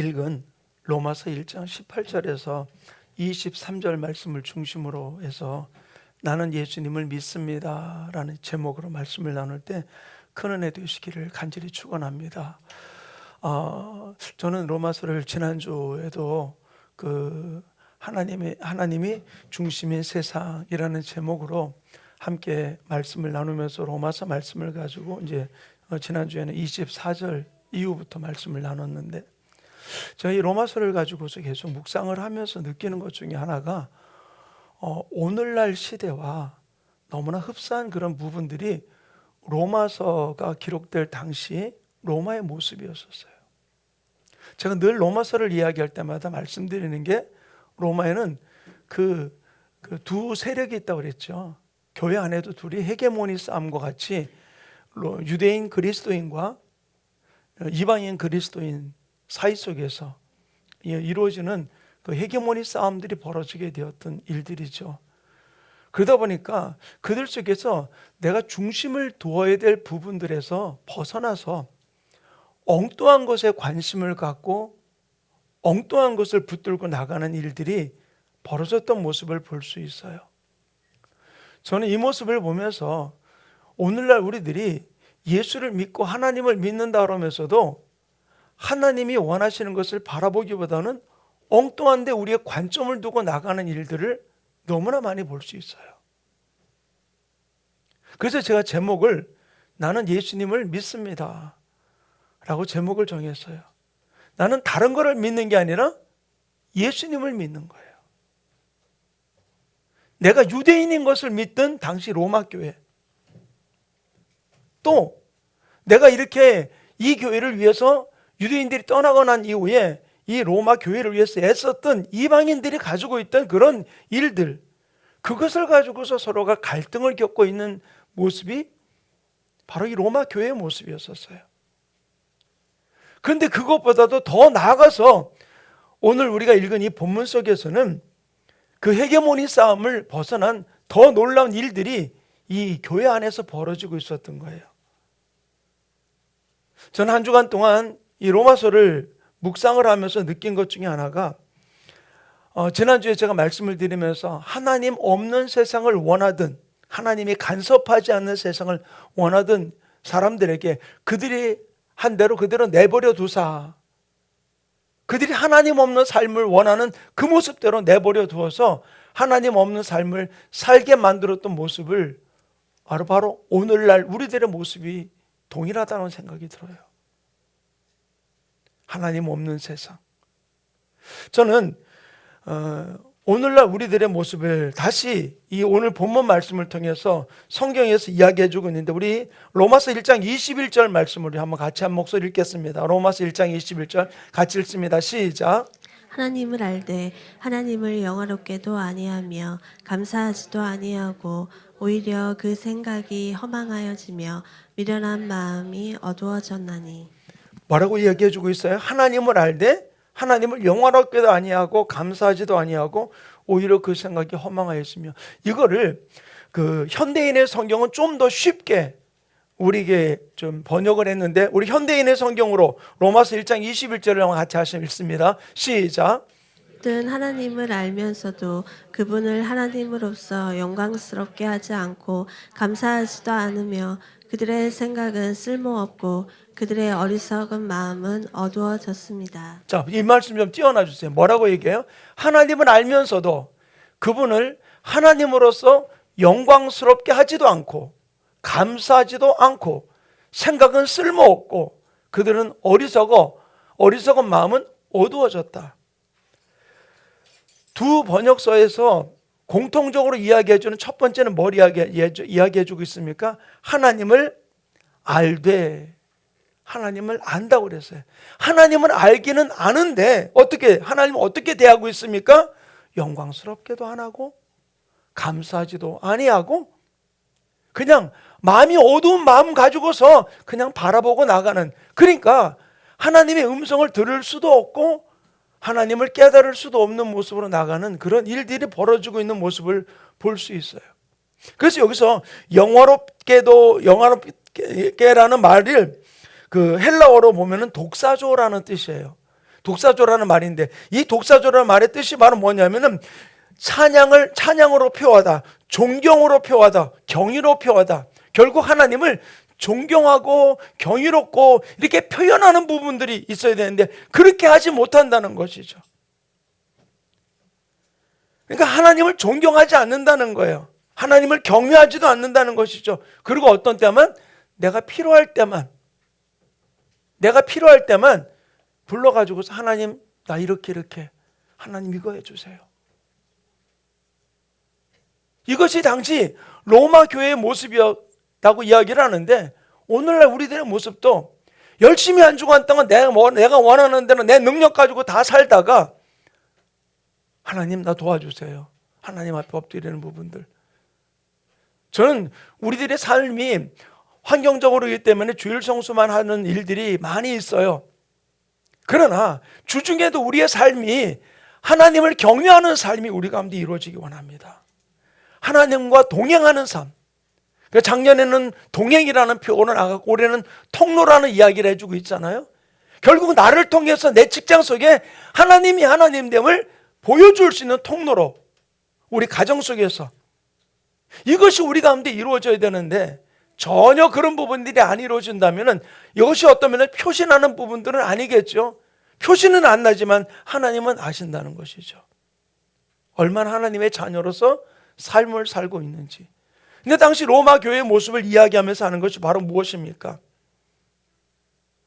읽은 로마서 1장 18절에서 23절 말씀을 중심으로 해서 나는 예수님을 믿습니다 라는 제목으로 말씀을 나눌 때 큰 은혜 되시기를 간절히 축원합니다. 저는 로마서를 지난주에도 하나님이 중심인 세상이라는 제목으로 함께 말씀을 나누면서 로마서 말씀을 가지고 이제 지난주에는 24절 이후부터 말씀을 나눴는데, 저희 로마서를 가지고서 계속 묵상을 하면서 느끼는 것 중에 하나가 오늘날 시대와 너무나 흡사한 그런 부분들이 로마서가 기록될 당시 로마의 모습이었었어요. 제가 늘 로마서를 이야기할 때마다 말씀드리는 게, 로마에는 그 두 세력이 있다고 그랬죠. 교회 안에도 둘이 헤게모니 싸움과 같이 유대인 그리스도인과 이방인 그리스도인 사이 속에서 이루어지는 그 헤게모니 싸움들이 벌어지게 되었던 일들이죠. 그러다 보니까 그들 속에서 내가 중심을 두어야 될 부분들에서 벗어나서 엉뚱한 것에 관심을 갖고 엉뚱한 것을 붙들고 나가는 일들이 벌어졌던 모습을 볼 수 있어요. 저는 이 모습을 보면서 오늘날 우리들이 예수를 믿고 하나님을 믿는다 그러면서도 하나님이 원하시는 것을 바라보기보다는 엉뚱한데 우리의 관점을 두고 나가는 일들을 너무나 많이 볼 수 있어요. 그래서 제가 제목을 나는 예수님을 믿습니다 라고 제목을 정했어요. 나는 다른 거를 믿는 게 아니라 예수님을 믿는 거예요. 내가 유대인인 것을 믿던 당시 로마 교회, 또 내가 이렇게 이 교회를 위해서 유대인들이 떠나고 난 이후에 이 로마 교회를 위해서 애썼던 이방인들이 가지고 있던 그런 일들, 그것을 가지고서 서로가 갈등을 겪고 있는 모습이 바로 이 로마 교회의 모습이었었어요. 그런데 그것보다도 더 나아가서 오늘 우리가 읽은 이 본문 속에서는 그 헤게모니 싸움을 벗어난 더 놀라운 일들이 이 교회 안에서 벌어지고 있었던 거예요. 저는 한 주간 동안 이 로마서를 묵상을 하면서 느낀 것 중에 하나가, 지난주에 제가 말씀을 드리면서 하나님 없는 세상을 원하든 하나님이 간섭하지 않는 세상을 원하던 사람들에게 그들이 한 대로 그대로 내버려 두사, 그들이 하나님 없는 삶을 원하는 그 모습대로 내버려 두어서 하나님 없는 삶을 살게 만들었던 모습을 바로 오늘날 우리들의 모습이 동일하다는 생각이 들어요. 하나님 없는 세상. 저는 오늘날 우리들의 모습을 다시 이 오늘 본문 말씀을 통해서 성경에서 이야기해주고 있는데, 우리 로마서 1장 21절 말씀을 한번 같이 한 목소리 읽겠습니다. 로마서 1장 21절 같이 읽습니다. 시작. 하나님을 알되 하나님을 영화롭게도 아니하며 감사하지도 아니하고 오히려 그 생각이 허망하여지며 미련한 마음이 어두워졌나니. 뭐라고 이야기해주고 있어요? 하나님을 알되 하나님을 영화롭게도 아니하고 감사하지도 아니하고 오히려 그 생각이 허망하였으며, 이거를 그 현대인의 성경은 좀 더 쉽게 우리에게 좀 번역을 했는데, 우리 현대인의 성경으로 로마서 1장 21절을 같이 하시면 읽습니다. 시작. 든 하나님을 알면서도 그분을 하나님으로서 영광스럽게 하지 않고 감사하지도 않으며 그들의 생각은 쓸모없고 그들의 어리석은 마음은 어두워졌습니다. 자, 이 말씀 좀 띄워놔 주세요. 뭐라고 얘기해요? 하나님을 알면서도 그분을 하나님으로서 영광스럽게 하지도 않고 감사하지도 않고 생각은 쓸모없고 그들은 어리석은 마음은 어두워졌다. 두 번역서에서 공통적으로 이야기해주는 첫 번째는 뭘 이야기해주고 있습니까? 하나님을 알되, 하나님을 안다고 그랬어요. 하나님을 알기는 아는데 하나님을 어떻게 대하고 있습니까? 영광스럽게도 안 하고 감사하지도 아니하고 그냥 마음이 어두운 마음 가지고서 그냥 바라보고 나가는, 그러니까 하나님의 음성을 들을 수도 없고 하나님을 깨달을 수도 없는 모습으로 나가는 그런 일들이 벌어지고 있는 모습을 볼 수 있어요. 그래서 여기서 영화롭게라는 말을 그 헬라어로 보면은 독사조라는 뜻이에요. 독사조라는 말인데, 이 독사조라는 말의 뜻이 바로 뭐냐면은 찬양으로 표하다, 존경으로 표하다, 경의로 표하다. 결국 하나님을 존경하고 경이롭고 이렇게 표현하는 부분들이 있어야 되는데 그렇게 하지 못한다는 것이죠. 그러니까 하나님을 존경하지 않는다는 거예요. 하나님을 경외하지도 않는다는 것이죠. 그리고 어떤 때만 내가 필요할 때만 불러가지고서 하나님 나 이렇게 하나님 이거 해주세요. 이것이 당시 로마 교회의 모습이었다고 이야기를 하는데 오늘날 우리들의 모습도 열심히 한 주간 동안 내가 원하는 대로 내 능력 가지고 다 살다가 하나님 나 도와주세요. 하나님 앞에 엎드리는 부분들. 저는 우리들의 삶이 환경적으로이기 때문에 주일 성수만 하는 일들이 많이 있어요. 그러나 주중에도 우리의 삶이 하나님을 경외하는 삶이 우리 가운데 이루어지기 원합니다. 하나님과 동행하는 삶. 작년에는 동행이라는 표현을 나갔고 올해는 통로라는 이야기를 해주고 있잖아요. 결국 나를 통해서 내 직장 속에 하나님이 하나님됨을 보여줄 수 있는 통로로 우리 가정 속에서 이것이 우리 가운데 이루어져야 되는데 전혀 그런 부분들이 안 이루어진다면 이것이 어떤 면에 표시나는 부분들은 아니겠죠. 표시는 안 나지만 하나님은 아신다는 것이죠. 얼마나 하나님의 자녀로서 삶을 살고 있는지. 근데 당시 로마 교회의 모습을 이야기하면서 하는 것이 바로 무엇입니까?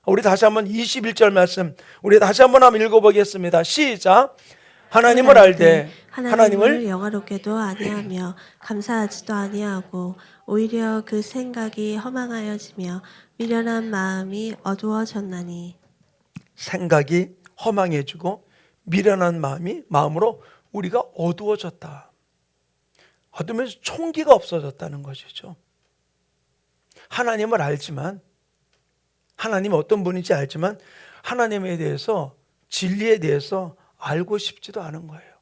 우리 다시 한번 21절 말씀 우리 다시 한번 읽어보겠습니다. 시작. 하나님을 알되 하나님을 영화롭게도 아니하며 감사하지도 아니하고 오히려 그 생각이 허망하여지며 미련한 마음이 어두워졌나니. 생각이 허망해지고 미련한 마음으로 우리가 어두워졌다. 어두우면서 총기가 없어졌다는 것이죠. 하나님을 알지만 하나님이 어떤 분인지 알지만 하나님에 대해서 진리에 대해서 알고 싶지도 않은 거예요.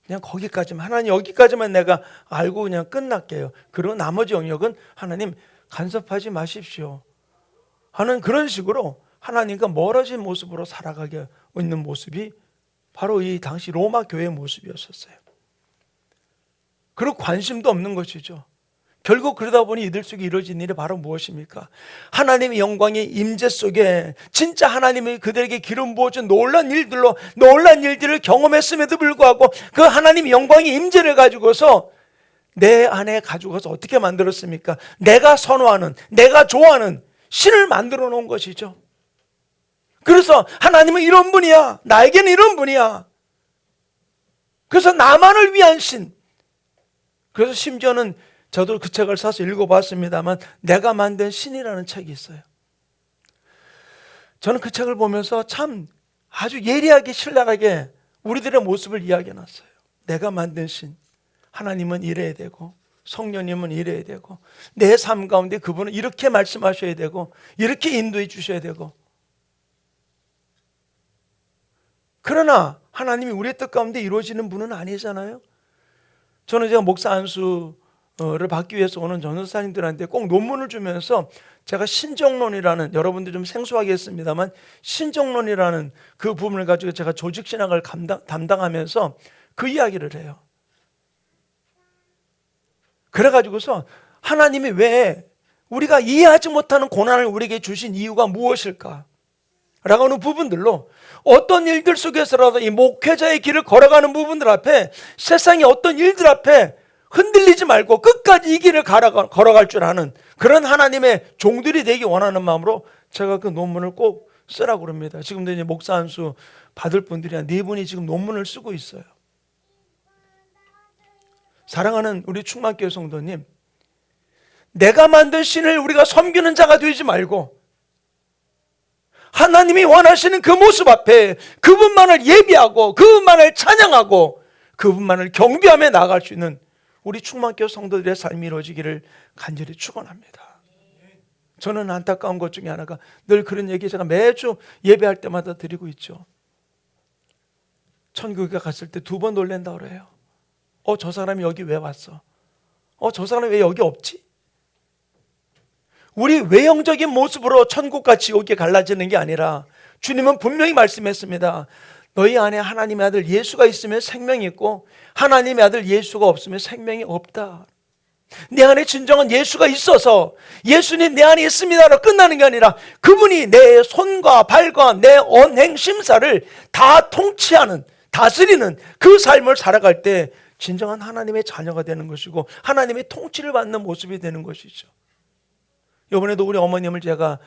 그냥 거기까지만 하나님 여기까지만 내가 알고 그냥 끝날게요. 그리고 나머지 영역은 하나님 간섭하지 마십시오 하는 그런 식으로 하나님과 멀어진 모습으로 살아가게 있는 모습이 바로 이 당시 로마 교회의 모습이었었어요. 그리고 관심도 없는 것이죠. 결국 그러다 보니 이들 속에 이루어진 일이 바로 무엇입니까? 하나님의 영광의 임재 속에 진짜 하나님이 그들에게 기름 부어준 놀란 일들을 경험했음에도 불구하고 그 하나님의 영광의 임재를 가지고서 내 안에 가지고서 어떻게 만들었습니까? 내가 선호하는, 내가 좋아하는 신을 만들어 놓은 것이죠. 그래서 하나님은 이런 분이야. 나에게는 이런 분이야. 그래서 나만을 위한 신. 그래서 심지어는 저도 그 책을 사서 읽어봤습니다만 내가 만든 신이라는 책이 있어요. 저는 그 책을 보면서 참 아주 예리하게 신랄하게 우리들의 모습을 이야기해놨어요. 내가 만든 신, 하나님은 이래야 되고 성령님은 이래야 되고 내 삶 가운데 그분은 이렇게 말씀하셔야 되고 이렇게 인도해 주셔야 되고. 그러나 하나님이 우리의 뜻 가운데 이루어지는 분은 아니잖아요. 저는 제가 목사 안수를 받기 위해서 오는 전도사님들한테 꼭 논문을 주면서 제가 신정론이라는, 여러분들 좀 생소하겠습니다만 신정론이라는 그 부분을 가지고 제가 조직신학을 담당하면서 그 이야기를 해요. 그래가지고서 하나님이 왜 우리가 이해하지 못하는 고난을 우리에게 주신 이유가 무엇일까? 라고 하는 부분들로 어떤 일들 속에서라도 이 목회자의 길을 걸어가는 부분들 앞에 세상의 어떤 일들 앞에 흔들리지 말고 끝까지 이 길을 걸어갈 줄 아는 그런 하나님의 종들이 되기 원하는 마음으로 제가 그 논문을 꼭 쓰라고 그럽니다. 지금도 이제 목사 안수 받을 분들이 한 4분이 지금 논문을 쓰고 있어요. 사랑하는 우리 충만교회 성도님, 내가 만든 신을 우리가 섬기는 자가 되지 말고 하나님이 원하시는 그 모습 앞에 그분만을 예비하고 그분만을 찬양하고 그분만을 경배하며 나아갈 수 있는 우리 충만교회 성도들의 삶이 이루어지기를 간절히 축원합니다. 저는 안타까운 것 중에 하나가 늘 그런 얘기 제가 매주 예배할 때마다 드리고 있죠. 천국에 갔을 때 2번 놀란다 그래요. 저 사람이 여기 왜 왔어? 저 사람이 왜 여기 없지? 우리 외형적인 모습으로 천국과 지옥이 갈라지는 게 아니라 주님은 분명히 말씀했습니다. 너희 안에 하나님의 아들 예수가 있으면 생명이 있고 하나님의 아들 예수가 없으면 생명이 없다. 내 안에 진정한 예수가 있어서 예수님 내 안에 있습니다로 끝나는 게 아니라 그분이 내 손과 발과 내 언행 심사를 다 통치하는, 다스리는 그 삶을 살아갈 때 진정한 하나님의 자녀가 되는 것이고 하나님의 통치를 받는 모습이 되는 것이죠. 이번에도 우리 어머님을 제가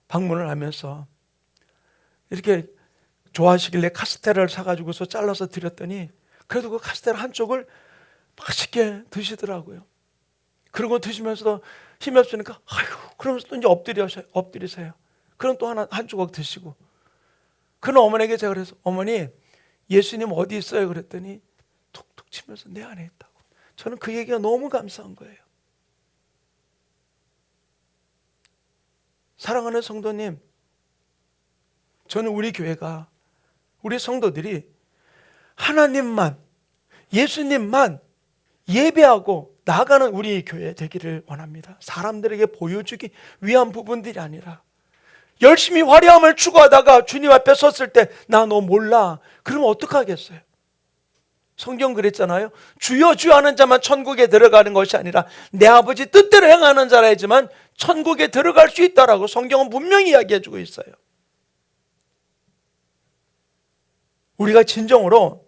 방문을 하면서 이렇게 좋아하시길래 카스테라를 사가지고서 잘라서 드렸더니 그래도 그 카스테라 한쪽을 맛있게 드시더라고요. 그러고 드시면서도 힘이 없으니까 아유, 그러면서 또 이제 엎드리세요. 그럼 또 한 조각 드시고. 그런 어머니에게 제가 그래서 어머니 예수님 어디 있어요? 그랬더니 툭툭 치면서 내 안에 있다고. 저는 그 얘기가 너무 감사한 거예요. 사랑하는 성도님, 저는 우리 교회가, 우리 성도들이 하나님만, 예수님만 예배하고 나아가는 우리 교회 되기를 원합니다. 사람들에게 보여주기 위한 부분들이 아니라 열심히 화려함을 추구하다가 주님 앞에 섰을 때 나 너 몰라. 그러면 어떡하겠어요? 성경 그랬잖아요. 주여 주여 하는 자만 천국에 들어가는 것이 아니라 내 아버지 뜻대로 행하는 자라야지만 천국에 들어갈 수 있다라고 성경은 분명히 이야기해 주고 있어요. 우리가 진정으로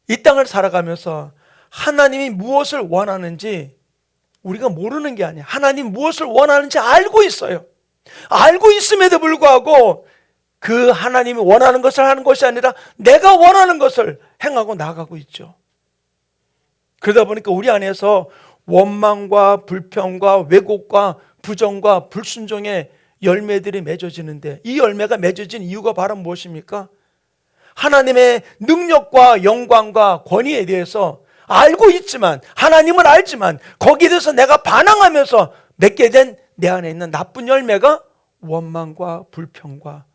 이 땅을 살아가면서 하나님이 무엇을 원하는지 우리가 모르는 게 아니야. 하나님 무엇을 원하는지 알고 있어요. 알고 있음에도 불구하고 그 하나님이 원하는 것을 하는 것이 아니라 내가 원하는 것을 행하고 나가고 있죠. 그러다 보니까 우리 안에서 원망과 불평과 왜곡과 부정과 불순종의 열매들이 맺어지는데 이 열매가 맺어진 이유가 바로 무엇입니까? 하나님의 능력과 영광과 권위에 대해서 알고 있지만, 하나님을 알지만 거기에 대해서 내가 반항하면서 맺게 된 내 안에 있는 나쁜 열매가 원망과 불평과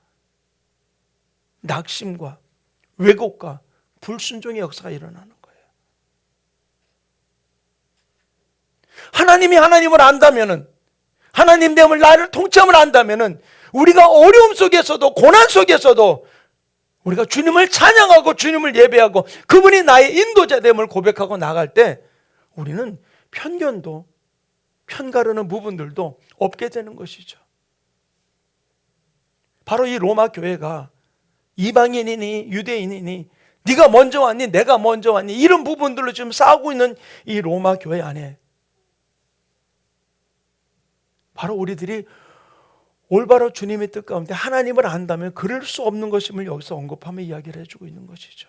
낙심과 왜곡과 불순종의 역사가 일어나는 거예요. 하나님이 하나님을 안다면은, 하나님 됨을 나를 통치함을 안다면은 우리가 어려움 속에서도 고난 속에서도 우리가 주님을 찬양하고 주님을 예배하고 그분이 나의 인도자 됨을 고백하고 나갈 때 우리는 편견도 편가르는 부분들도 없게 되는 것이죠. 바로 이 로마 교회가 이방인이니 유대인이니 네가 먼저 왔니 내가 먼저 왔니 이런 부분들로 지금 싸우고 있는 이 로마 교회 안에 바로 우리들이 올바로 주님의 뜻 가운데 하나님을 안다면 그럴 수 없는 것임을 여기서 언급하며 이야기를 해주고 있는 것이죠.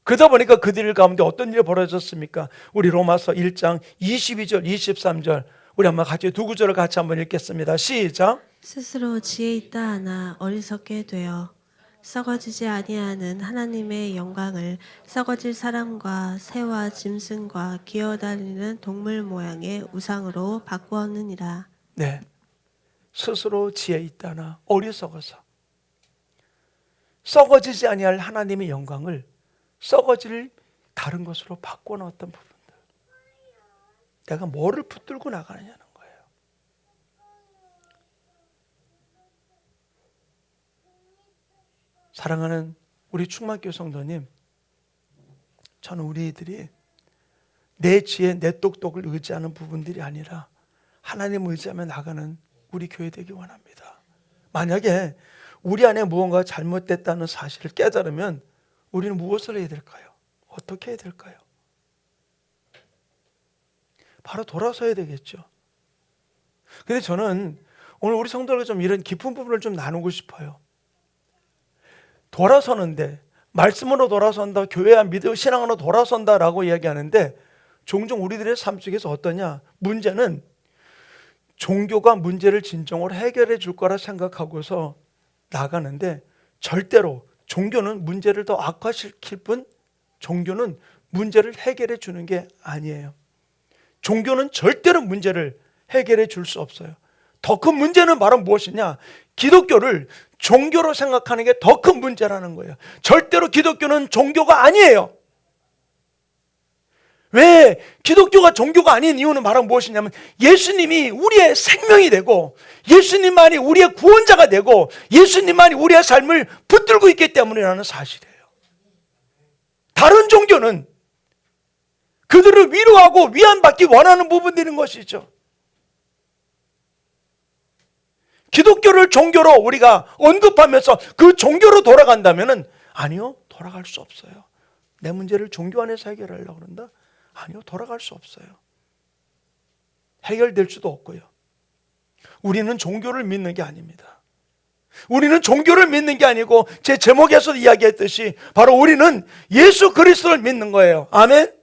그러다 보니까 그들 가운데 어떤 일이 벌어졌습니까? 우리 로마서 1장 22절 23절 우리 한번 같이 두 구절을 같이 한번 읽겠습니다. 시작. 스스로 지혜 있다 하나 어리석게 되어 썩어지지 아니하는 하나님의 영광을 썩어질 사람과 새와 짐승과 기어다니는 동물 모양의 우상으로 바꾸었느니라. 네, 스스로 지혜 있다나 어리석어서 썩어지지 아니할 하나님의 영광을 썩어질 다른 것으로 바꿔놓았던 부분들. 내가 뭐를 붙들고 나가느냐는 거예요. 사랑하는 우리 충만교회 성도님, 저는 우리들이 내 지혜, 내 똑똑을 의지하는 부분들이 아니라 하나님 의지하며 나가는 우리 교회 되기 원합니다. 만약에 우리 안에 무언가 잘못됐다는 사실을 깨달으면 우리는 무엇을 해야 될까요? 어떻게 해야 될까요? 바로 돌아서야 되겠죠. 근데 저는 오늘 우리 성도들과 좀 이런 깊은 부분을 좀 나누고 싶어요. 돌아서는데, 말씀으로 돌아선다, 교회와 믿음, 신앙으로 돌아선다라고 이야기하는데 종종 우리들의 삶 속에서 어떠냐? 문제는 종교가 문제를 진정으로 해결해 줄 거라 생각하고서 나가는데 절대로 종교는 문제를 더 악화시킬 뿐 종교는 문제를 해결해 주는 게 아니에요. 종교는 절대로 문제를 해결해 줄 수 없어요. 더 큰 문제는 바로 무엇이냐? 기독교를 종교로 생각하는 게 더 큰 문제라는 거예요. 절대로 기독교는 종교가 아니에요. 왜 기독교가 종교가 아닌 이유는 바로 무엇이냐면 예수님이 우리의 생명이 되고 예수님만이 우리의 구원자가 되고 예수님만이 우리의 삶을 붙들고 있기 때문이라는 사실이에요. 다른 종교는 그들을 위로하고 위안받기 원하는 부분들인 것이죠. 기독교를 종교로 우리가 언급하면서 그 종교로 돌아간다면 아니요, 돌아갈 수 없어요. 내 문제를 종교 안에서 해결하려고 그런다? 아니요, 돌아갈 수 없어요. 해결될 수도 없고요. 우리는 종교를 믿는 게 아닙니다. 우리는 종교를 믿는 게 아니고 제 제목에서 이야기했듯이 바로 우리는 예수 그리스도를 믿는 거예요. 아멘.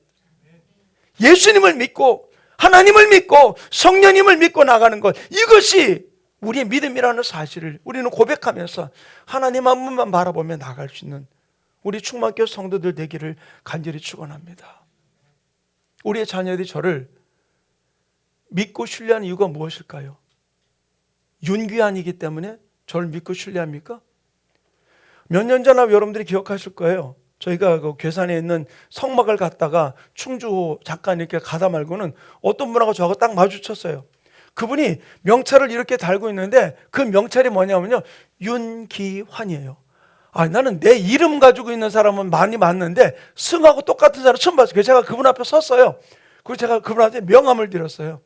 예수님을 믿고 하나님을 믿고 성령님을 믿고 나가는 것, 이것이 우리의 믿음이라는 사실을 우리는 고백하면서 하나님 한 분만 바라보며 나갈 수 있는 우리 충만교회 성도들 되기를 간절히 축원합니다. 우리의 자녀들이 저를 믿고 신뢰하는 이유가 무엇일까요? 윤귀한이기 때문에 저를 믿고 신뢰합니까? 몇 년 전에 여러분들이 기억하실 거예요. 저희가 그 괴산에 있는 성막을 갔다가 충주 잠깐 이렇게 가다 말고는 어떤 분하고 저하고 딱 마주쳤어요. 그분이 명찰을 이렇게 달고 있는데 그 명찰이 뭐냐면요, 윤기환이에요. 나는 내 이름 가지고 있는 사람은 많이 봤는데 승하고 똑같은 사람 처음 봤어요. 그래서 제가 그분 앞에 섰어요. 그리고 제가 그분한테 명함을 드렸어요.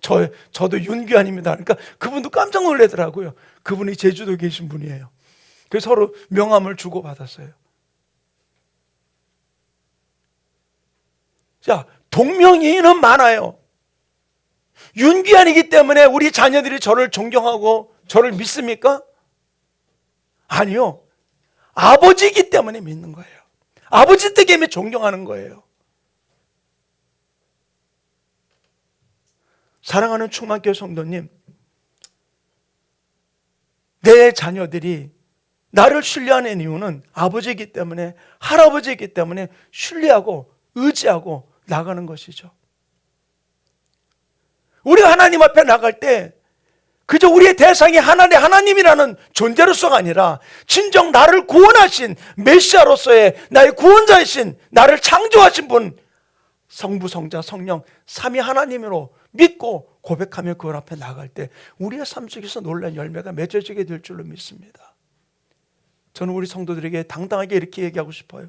저도 윤귀환입니다. 그러니까 그분도 깜짝 놀라더라고요. 그분이 제주도에 계신 분이에요. 그래서 서로 명함을 주고받았어요. 자, 동명이인은 많아요. 윤귀환이기 때문에 우리 자녀들이 저를 존경하고 저를 믿습니까? 아니요. 아버지이기 때문에 믿는 거예요. 아버지 때문에 존경하는 거예요. 사랑하는 충만교회 성도님, 내 자녀들이 나를 신뢰하는 이유는 아버지이기 때문에, 할아버지이기 때문에 신뢰하고 의지하고 나가는 것이죠. 우리가 하나님 앞에 나갈 때 그저 우리의 대상이 하나님이라는 존재로서가 아니라 진정 나를 구원하신 메시아로서의 나의 구원자이신 나를 창조하신 분, 성부, 성자, 성령 삼위 하나님으로 믿고 고백하며 그분 앞에 나갈 때 우리의 삶 속에서 놀라운 열매가 맺어지게 될 줄로 믿습니다. 저는 우리 성도들에게 당당하게 이렇게 얘기하고 싶어요.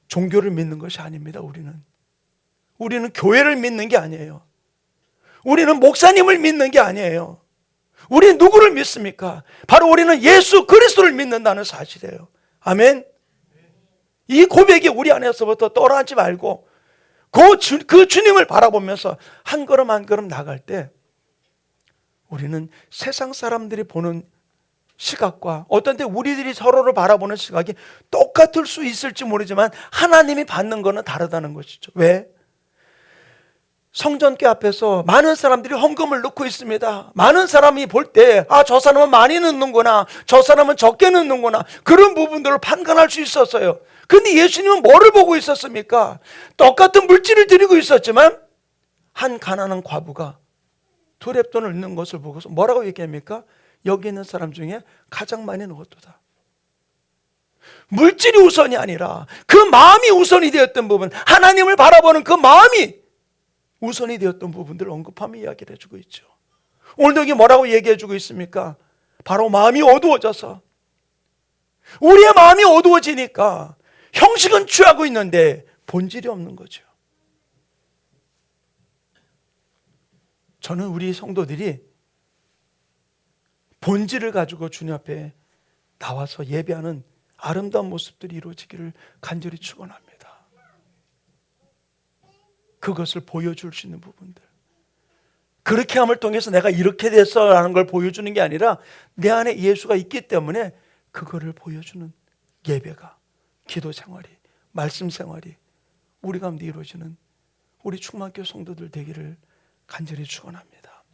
종교를 믿는 것이 아닙니다. 우리는 교회를 믿는 게 아니에요. 우리는 목사님을 믿는 게 아니에요. 우리는 누구를 믿습니까? 바로 우리는 예수 그리스도를 믿는다는 사실이에요. 아멘. 이 고백이 우리 안에서부터 떠나지 말고 그 주님을 바라보면서 한 걸음 한 걸음 나갈 때 우리는 세상 사람들이 보는 시각과 어떤 때 우리들이 서로를 바라보는 시각이 똑같을 수 있을지 모르지만 하나님이 받는 거는 다르다는 것이죠. 왜? 성전교 앞에서 많은 사람들이 헌금을 넣고 있습니다. 많은 사람이 볼 때 저 사람은 많이 넣는구나, 저 사람은 적게 넣는구나, 그런 부분들을 판단할 수 있었어요. 근데 예수님은 뭐를 보고 있었습니까? 똑같은 물질을 드리고 있었지만 한 가난한 과부가 두 렙돈을 넣는 것을 보고서 뭐라고 얘기합니까? 여기 있는 사람 중에 가장 많이 넣었도다. 물질이 우선이 아니라 그 마음이 우선이 되었던 부분, 하나님을 바라보는 그 마음이 우선이 되었던 부분들을 언급하며 이야기를 해주고 있죠. 오늘도 여기 뭐라고 얘기해주고 있습니까? 바로 마음이 어두워져서, 우리의 마음이 어두워지니까 형식은 취하고 있는데 본질이 없는 거죠. 저는 우리 성도들이 본질을 가지고 주님 앞에 나와서 예배하는 아름다운 모습들이 이루어지기를 간절히 축원합니다. 그것을 보여줄 수 있는 부분들, 그렇게 함을 통해서 내가 이렇게 됐어라는 걸 보여주는 게 아니라 내 안에 예수가 있기 때문에 그거를 보여주는 예배가, 기도 생활이, 말씀 생활이 우리 가운데 이루어지는 우리 충만교회 성도들 되기를 간절히 축원합니다.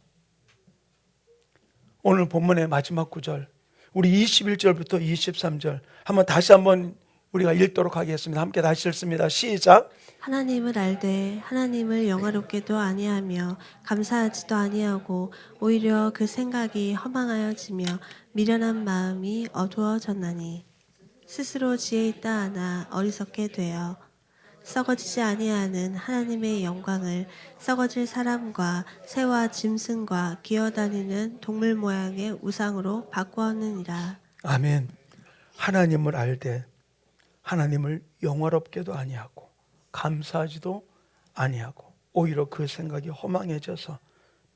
오늘 본문의 마지막 구절, 우리 21절부터 23절 다시 한번 우리가 읽도록 하겠습니다. 함께 다시 읽습니다. 시작. 하나님을 알되 하나님을 영화롭게도 아니하며 감사하지도 아니하고 오히려 그 생각이 허망하여지며 미련한 마음이 어두워졌나니 스스로 지혜 있다 하나 어리석게 되어 썩어지지 아니하는 하나님의 영광을 썩어질 사람과 새와 짐승과 기어다니는 동물 모양의 우상으로 바꾸었느니라. 아멘. 하나님을 알되 하나님을 영화롭게도 아니하고 감사하지도 아니하고 오히려 그 생각이 허망해져서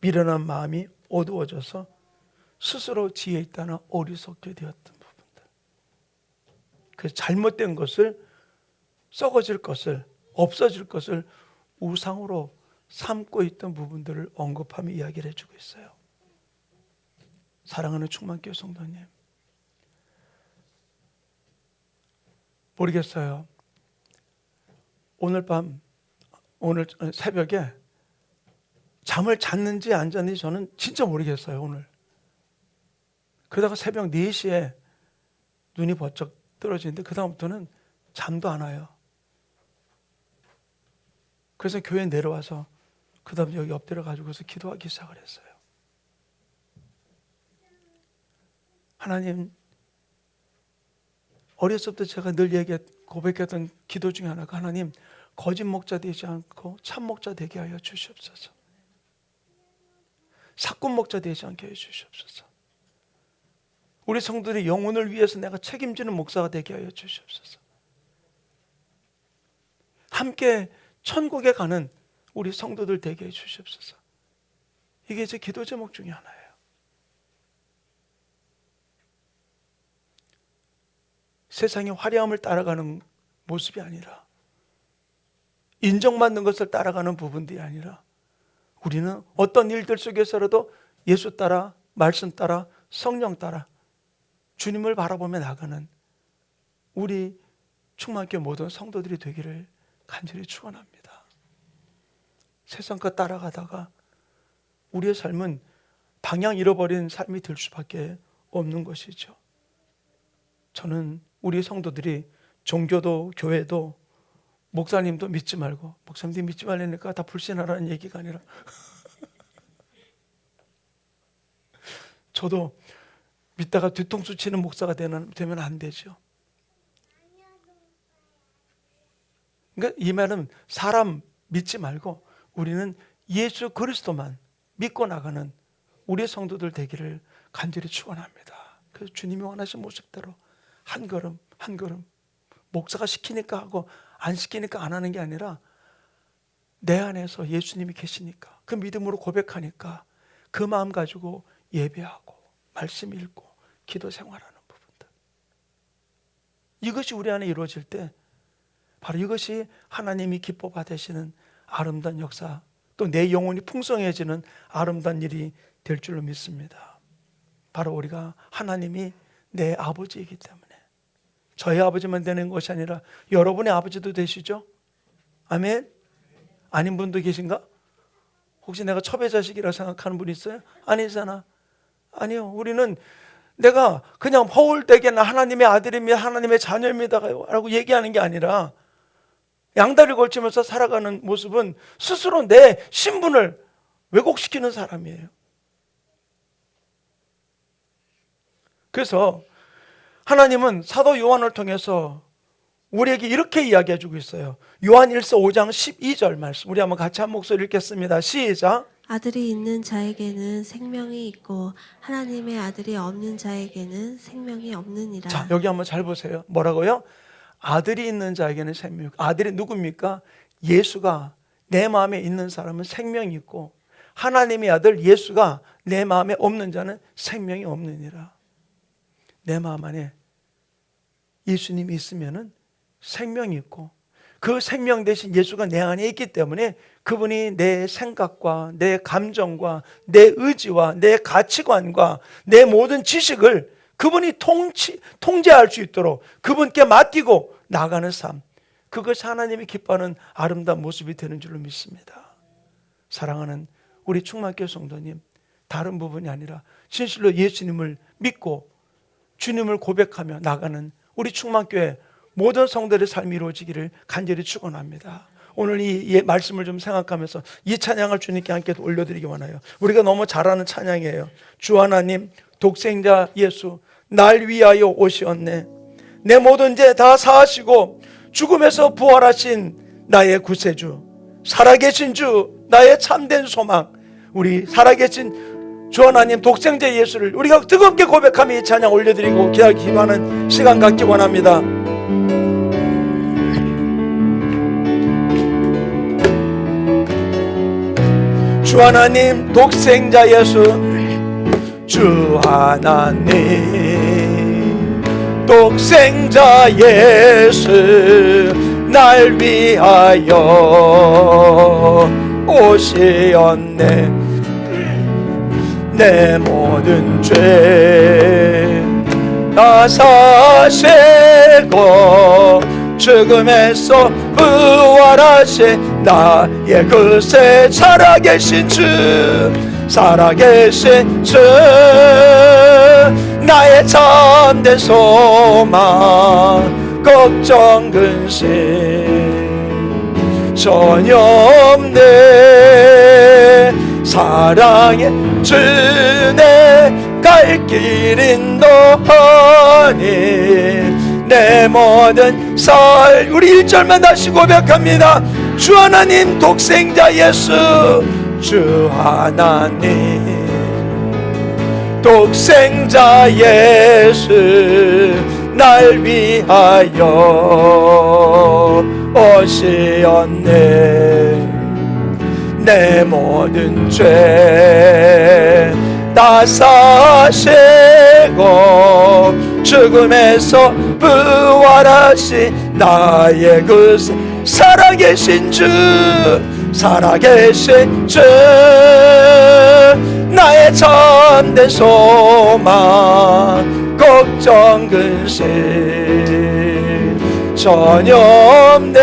미련한 마음이 어두워져서 스스로 지혜 있다나 어리석게 되었던 부분들, 그 잘못된 것을, 썩어질 것을, 없어질 것을 우상으로 삼고 있던 부분들을 언급하며 이야기를 해주고 있어요. 사랑하는 충만교회 성도님, 모르겠어요. 오늘 새벽에 잠을 잤는지 안 잤는지 저는 진짜 모르겠어요. 오늘 그러다가 새벽 4시에 눈이 번쩍 떨어지는데 그 다음부터는 잠도 안 와요. 그래서 교회에 내려와서 그 다음 여기 엎드려 가지고서 기도하기 시작을 했어요. 하나님, 어렸을 때 제가 늘 고백했던 기도 중에 하나가, 하나님, 거짓 목자 되지 않고 참 목자 되게 하여 주시옵소서. 사꾼 목자 되지 않게 해 주시옵소서. 우리 성도들의 영혼을 위해서 내가 책임지는 목사가 되게 하여 주시옵소서. 함께 천국에 가는 우리 성도들 되게 해 주시옵소서. 이게 제 기도 제목 중에 하나예요. 세상의 화려함을 따라가는 모습이 아니라, 인정받는 것을 따라가는 부분들이 아니라, 우리는 어떤 일들 속에서라도 예수 따라, 말씀 따라, 성령 따라 주님을 바라보며 나가는 우리 충만교회 모든 성도들이 되기를 간절히 축원합니다. 세상 것 따라가다가 우리의 삶은 방향 잃어버린 삶이 될 수밖에 없는 것이죠. 저는 우리 성도들이 종교도 교회도 목사님도 믿지 말고, 목사님들이 믿지 말라니까 다 불신하라는 얘기가 아니라 저도 믿다가 뒤통수 치는 목사가 되면 안 되죠. 그러니까 이 말은 사람 믿지 말고 우리는 예수 그리스도만 믿고 나가는 우리 성도들 되기를 간절히 축원합니다. 그래서 주님이 원하신 모습대로 한 걸음 한 걸음, 목사가 시키니까 하고 안 시키니까 안 하는 게 아니라 내 안에서 예수님이 계시니까, 그 믿음으로 고백하니까 그 마음 가지고 예배하고 말씀 읽고 기도 생활하는 부분들, 이것이 우리 안에 이루어질 때 바로 이것이 하나님이 기뻐 받으시는 아름다운 역사, 또 내 영혼이 풍성해지는 아름다운 일이 될 줄로 믿습니다. 바로 우리가 하나님이 내 아버지이기 때문에, 저희 아버지만 되는 것이 아니라 여러분의 아버지도 되시죠? 아멘? 아닌 분도 계신가? 혹시 내가 첩의 자식이라 생각하는 분 있어요? 아니잖아. 아니요. 우리는 내가 그냥 허울되게 나 하나님의 아들입니다, 하나님의 자녀입니다 라고 얘기하는 게 아니라, 양다리 걸치면서 살아가는 모습은 스스로 내 신분을 왜곡시키는 사람이에요. 그래서 하나님은 사도 요한을 통해서 우리에게 이렇게 이야기해 주고 있어요. 요한 1서 5장 12절 말씀, 우리 한번 같이 한 목소리 읽겠습니다. 시작. 아들이 있는 자에게는 생명이 있고 하나님의 아들이 없는 자에게는 생명이 없느니라. 자, 여기 한번 잘 보세요. 뭐라고요? 아들이 있는 자에게는 생명이 있고, 아들이 누굽니까? 예수가 내 마음에 있는 사람은 생명이 있고, 하나님의 아들 예수가 내 마음에 없는 자는 생명이 없느니라. 내 마음 안에 예수님이 있으면은 생명이 있고, 그 생명 대신 예수가 내 안에 있기 때문에 그분이 내 생각과 내 감정과 내 의지와 내 가치관과 내 모든 지식을 그분이 통제할 수 있도록 그분께 맡기고 나가는 삶, 그것이 하나님이 기뻐하는 아름다운 모습이 되는 줄로 믿습니다. 사랑하는 우리 충만교회 성도님, 다른 부분이 아니라 진실로 예수님을 믿고 주님을 고백하며 나가는 우리 충만교회 모든 성도들의 삶이 이루어지기를 간절히 축원합니다. 오늘 이 말씀을 좀 생각하면서 이 찬양을 주님께 함께 올려드리기 원해요. 우리가 너무 잘 아는 찬양이에요. 주 하나님 독생자 예수 날 위하여 오시었네. 내 모든 죄 다 사하시고 죽음에서 부활하신 나의 구세주, 살아계신 주, 나의 참된 소망, 우리 살아계신 주 하나님 독생자 예수를 우리가 뜨겁게 고백하며 이 찬양 올려드리고 기도하는 시간 갖기 원합니다. 주 하나님 독생자 예수, 주 하나님 독생자 예수 날 위하여 오시었네. 내 모든 죄 다 사시고 죽음에서 부활하신 나의 그새 살아계신 주, 살아계신 주, 나의 참된 소망, 걱정 근심 전혀 없네. 사랑의 주 내 갈 길 인도하니 내 모든 살. 우리 1절만 다시 고백합니다. 주 하나님 독생자 예수, 주 하나님 독생자 예수 날 위하여 오시었네. 내 모든 죄 다 사시고 죽음에서 부활하신 나의 그 살아계신 주, 살아계신 주, 나의 참된 소망, 걱정 근심 전혀 없네.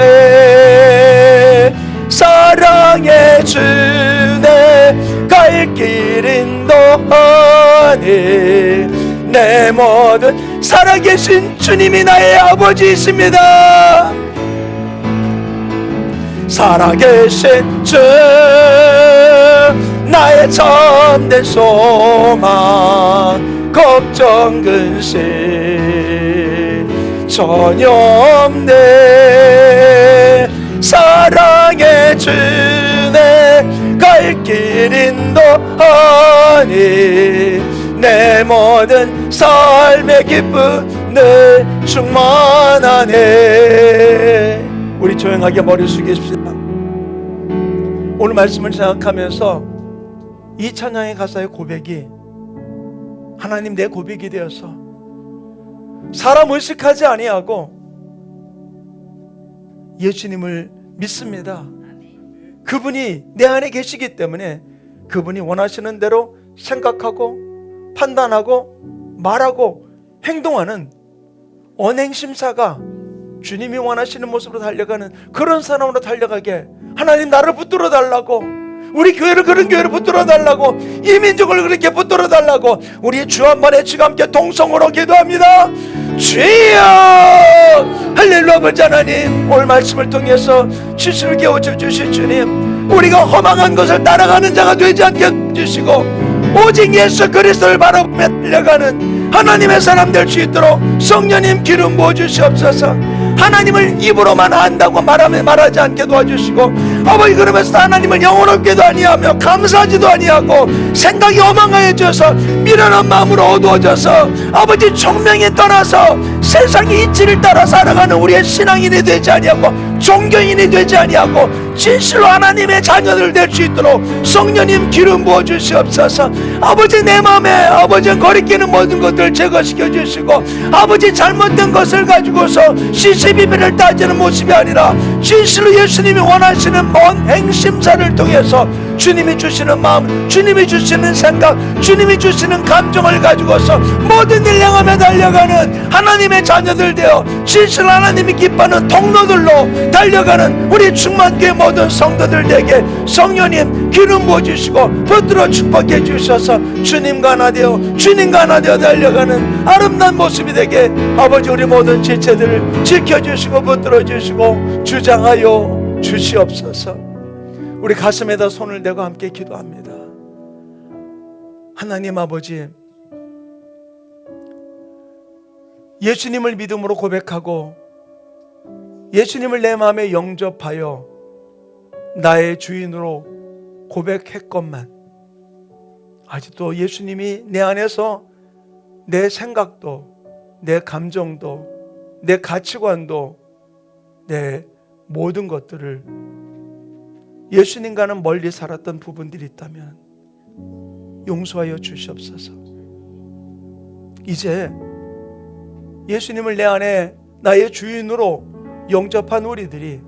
사랑의 주내 갈 길 인도하니 내 모든 살아계신 주님이 나의 아버지이십니다. 살아계신 주, 나의 참된 소망, 걱정 근심 전혀 없네. 사랑의 주내 갈 길 인도하니 내 모든 삶의 기쁨 늘 충만하네. 우리 조용하게 머리 숙이십시다. 오늘 말씀을 생각하면서 이 찬양의 가사의 고백이 하나님 내 고백이 되어서 사람 의식하지 아니하고 예수님을 믿습니다. 그분이 내 안에 계시기 때문에 그분이 원하시는 대로 생각하고 판단하고 말하고 행동하는 언행심사가 주님이 원하시는 모습으로 달려가는 그런 사람으로 달려가게 하나님 나를 붙들어 달라고, 우리 교회를 그런 교회를 붙들어 달라고, 이 민족을 그렇게 붙들어 달라고 우리 주 한 번에 지금 함께 동성으로 기도합니다. 주여 할렐루야. 아버지 하나님, 오늘 말씀을 통해서 지식을 깨워줘 주실 주님, 우리가 허망한 것을 따라가는 자가 되지 않게 해주시고 오직 예수 그리스도를 바라보며 달려가는 하나님의 사람 될 수 있도록 성령님 기름 부어 주시옵소서. 하나님을 입으로만 한다고 말하지 않게 도와주시고, 아버지 그러면서 하나님을 영원롭게도 아니하며 감사하지도 아니하고 생각이 허망해져서 미련한 마음으로 어두워져서 아버지 총명에 떠나서 세상의 이치를 따라 살아가는 우리의 신앙인이 되지 아니하고 종교인이 되지 아니하고 진실로 하나님의 자녀들 될 수 있도록 성령님 기름 부어 주시옵소서. 아버지 내 마음에 아버지 거리끼는 모든 것들을 제거시켜 주시고, 아버지 잘못된 것을 가지고서 시시비비를 따지는 모습이 아니라 진실로 예수님이 원하시는 먼 행심사를 통해서 주님이 주시는 마음, 주님이 주시는 생각, 주님이 주시는 감정을 가지고서 모든 일 향하며 달려가는 하나님의 자녀들 되어 진실 하나님이 기뻐하는 통로들로 달려가는 우리 충만교회 모든 성도들 에게 성령님 기름 부어주시고 붙들어 축복해 주셔서 주님과 하나 되어 주님과 하나 되어 달려가는 아름다운 모습이 되게 아버지 우리 모든 지체들을 지켜주시고 붙들어 주시고 주장하여 주시옵소서. 우리 가슴에다 손을 대고 함께 기도합니다. 하나님 아버지, 예수님을 믿음으로 고백하고 예수님을 내 마음에 영접하여 나의 주인으로 고백했건만 아직도 예수님이 내 안에서 내 생각도, 내 감정도, 내 가치관도, 내 모든 것들을 예수님과는 멀리 살았던 부분들이 있다면 용서하여 주시옵소서. 이제 예수님을 내 안에 나의 주인으로 영접한 우리들이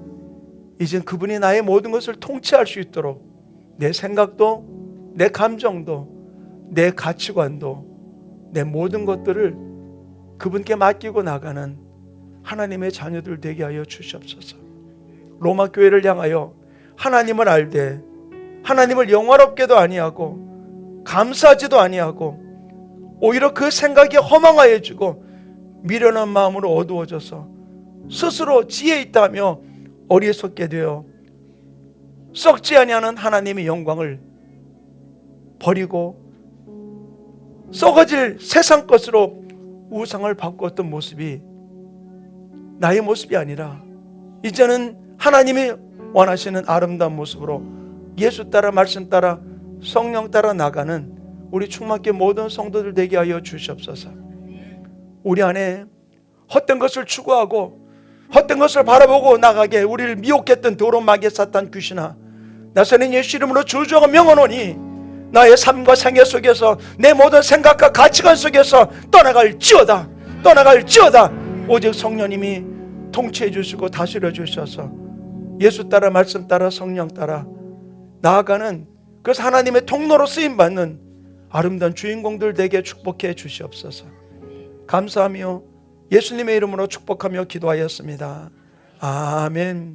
이젠 그분이 나의 모든 것을 통치할 수 있도록 내 생각도, 내 감정도, 내 가치관도, 내 모든 것들을 그분께 맡기고 나가는 하나님의 자녀들 되게 하여 주시옵소서. 로마 교회를 향하여 하나님을 알되 하나님을 영화롭게도 아니하고 감사하지도 아니하고 오히려 그 생각이 허망하여지고 미련한 마음으로 어두워져서 스스로 지혜 있다며 어리석게 되어 썩지 아니하는 하나님의 영광을 버리고 썩어질 세상 것으로 우상을 바꾸었던 모습이 나의 모습이 아니라 이제는 하나님이 원하시는 아름다운 모습으로 예수 따라 말씀 따라 성령 따라 나가는 우리 충만교회 모든 성도들 되게 하여 주시옵소서. 우리 안에 헛된 것을 추구하고 헛된 것을 바라보고 나가게 우리를 미혹했던 더러운 마귀 사탄 귀신아, 나서는 예수 이름으로 주저하고 명하노니 나의 삶과 생애 속에서 내 모든 생각과 가치관 속에서 떠나갈지어다. 오직 성령님이 통치해 주시고 다스려 주셔서 예수 따라 말씀 따라 성령 따라 나아가는 그래서 하나님의 통로로 쓰임받는 아름다운 주인공들 되게 축복해 주시옵소서. 감사하며 예수님의 이름으로 축복하며 기도하였습니다. 아멘.